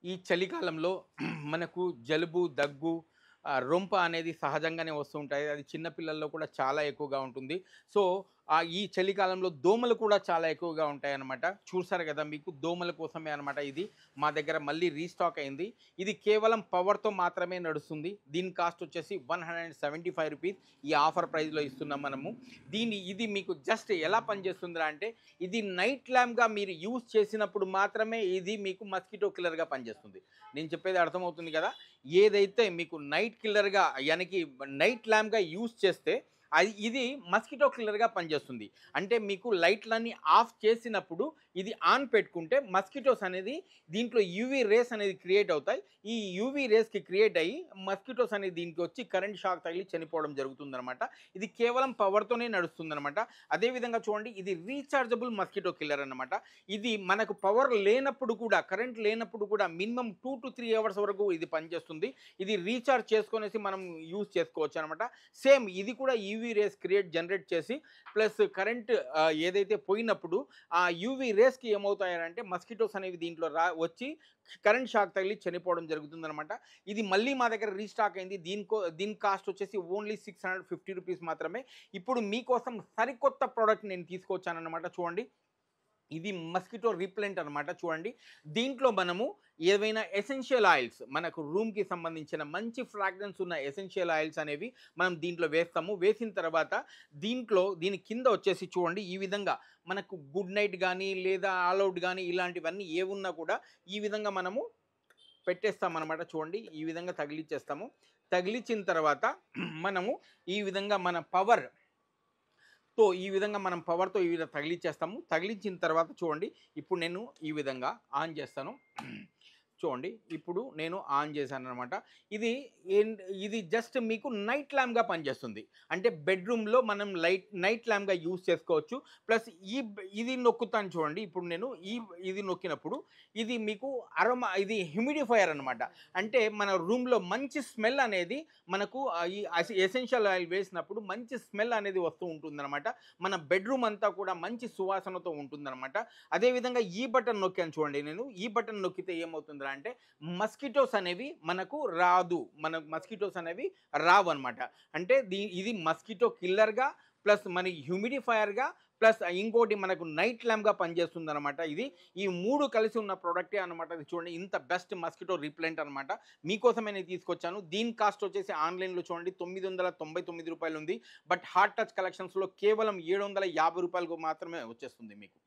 ఈ చలికాలంలో మనకు జలుబు, దగ్గు, రొంప అనేది సహజంగానే వస్తూ ఉంటాయి. అది చిన్న పిల్లల్లో కూడా చాలా ఎక్కువగా ఉంటుంది. సో, ఈ చలికాలంలో దోమలు కూడా చాలా ఎక్కువగా ఉంటాయన్నమాట. చూసారు గదా! మీకు దోమల కోసమే అన్నమాట ఇది. మా దగ్గర మళ్ళీ రీస్టాక్ అయింది. ఇది కేవలం పవర్‌తో మాత్రమే నడుస్తుంది. దీని కాస్ట్ వచ్చేసి రూ. 175 ఈ ఆఫర్ ప్రైస్‌లో ఇస్తున్నాం మనము. ఇది మీకు జస్ట్ ఎలా పనిచేస్తుందిరా అంటే, ఇది నైట్ ల్యాంప్‌గా మీరు యూజ్ చేసినప్పుడు మాత్రమే ఇది మీకు మస్కిటో కిల్లర్‌గా పనిచేస్తుంది. నేను చెప్పేది అర్థమవుతుంది గదా! ఏదైతే మీకు నైట్ కిల్లర్‌గా యానికి నైట్ ల్యాంప్‌గా యూజ్ చేస్తే ఇది మస్కిటో కిల్లర్‌గా పనిచేస్తుంది. అంటే మీకు లైట్‌లన్నీ ఆఫ్ చేసినప్పుడు ఇది ఆన్ పెట్టుకుంటే మస్కిటోస్ అనేది దీంట్లో యూవీ రేస్ అనేది క్రియేట్ అవుతాయి. ఈ యూవీ రేస్‌కి క్రియేట్ అయ్యి మస్కిటోస్ అనేది దీనికి వచ్చి కరెంట్ షాక్ తగిలి చనిపోవడం జరుగుతుందనమాట. ఇది కేవలం పవర్‌తోనే నడుస్తుందనమాట. అదే విధంగా చూడండి, ఇది రీచార్జబుల్ మస్కిటో కిల్లర్ అన్నమాట. ఇది మనకు పవర్ లేనప్పుడు కూడా, కరెంట్ లేనప్పుడు కూడా మినిమమ్ 2-3 అవర్స్ వరకు ఇది పనిచేస్తుంది. ఇది రీచార్జ్ చేసుకొనేసి మనం యూజ్ చేసుకోవచ్చనమాట. సేమ్ ఇది కూడా యూవీ రేస్ జనరేట్ చేసి ప్లస్ కరెంట్ ఏదైతే పోయినప్పుడు ఆ యూవీ రేస్‌కి ఏమవుతాయంటే మస్కిటోస్ అనేవి దీంట్లో వచ్చి కరెంట్ షాక్ తగిలి చనిపోవడం జరుగుతుందనమాట. ఇది మళ్ళీ మా దగ్గర రీస్టాక్ అయింది. దీని కాస్ట్ వచ్చేసి ఓన్లీ రూ. 650 మాత్రమే. ఇప్పుడు మీకోసం సరికొత్త ప్రొడక్ట్ నేను తీసుకొచ్చాననమాట. చూడండి, ఇది మస్కిటో రిపెలెంట్ అనమాట. చూడండి, దీంట్లో మనము ఏవైనా ఎసెన్షియల్ ఆయిల్స్, మనకు రూమ్‌కి సంబంధించిన మంచి ఫ్రాగ్రెన్స్ ఉన్న ఎసెన్షియల్ ఆయిల్స్ అనేవి మనం దీంట్లో వేస్తాము. వేసిన తర్వాత దీని కింద వచ్చేసి చూడండి, ఈ విధంగా మనకు గుడ్ నైట్ గానీ, లేదా ఆల్ ఔట్ గానీ ఇలాంటివన్నీ ఏవున్నా కూడా ఈ విధంగా మనము పెట్టేస్తామనమాట. చూడండి, ఈ విధంగా తగిలిచ్చేస్తాము. తగిలిచ్చిన తర్వాత మనము ఈ విధంగా మన ఈ విధంగా మనం పవర్‌తో ఈ విధంగా తగిలిచ్చేస్తాము. తగిలించిన తర్వాత చూడండి, ఇప్పుడు నేను ఈ విధంగా ఆన్ చేస్తాను. చూడండి, ఇప్పుడు నేను ఆన్ చేశాననమాట. ఇది ఇది జస్ట్ మీకు నైట్ ల్యాంప్‌గా పనిచేస్తుంది. అంటే బెడ్‌రూమ్‌లో మనం నైట్ ల్యాంప్‌గా యూజ్ చేసుకోవచ్చు. ప్లస్ ఇది నొక్కుతాను చూడండి. ఇప్పుడు నేను ఇది నొక్కినప్పుడు ఇది మీకు ఇది హ్యూమిడిఫైయర్ అనమాట. అంటే మన రూమ్‌లో మంచి స్మెల్ అనేది మనకు ఈ ఎసెన్షియల్ ఆయిల్ వేసినప్పుడు మంచి స్మెల్ అనేది వస్తూ ఉంటుందనమాట. మన బెడ్‌రూమ్ అంతా కూడా మంచి సువాసనతో ఉంటుందనమాట. అదేవిధంగా ఈ బటన్ నొక్కాను చూడండి నేను. ఈ బటన్ నొక్కితే ఏమవుతుందిరా అంటే మస్కిటోస్ అనేవి మస్కిటోస్ అనేవి రావన్నమాట. అంటే ఇది మస్కిటో కిల్లర్‌గా ప్లస్ మన హ్యూమిడిఫైయర్‌గా ప్లస్ ఇంకోటి మనకు నైట్ ల్యాంప్‌గా పనిచేస్తుందనమాట. ఈ 3 కలిసి ఉన్న ప్రొడక్టే అనమాట. ఇది చూడండి, ఇంత బెస్ట్ మస్కిటో రిపెలెంట్ అనమాట. మీకోసమే నేను తీసుకొచ్చాను. దీని కాస్ట్ వచ్చేసి ఆన్‌లైన్‌లో చూడండి రూ. 999 ఉంది. బట్ హార్ట్ టచ్ కలెక్షన్స్‌లో కేవలం రూ. 750 మాత్రమే వచ్చేస్తుంది మీకు.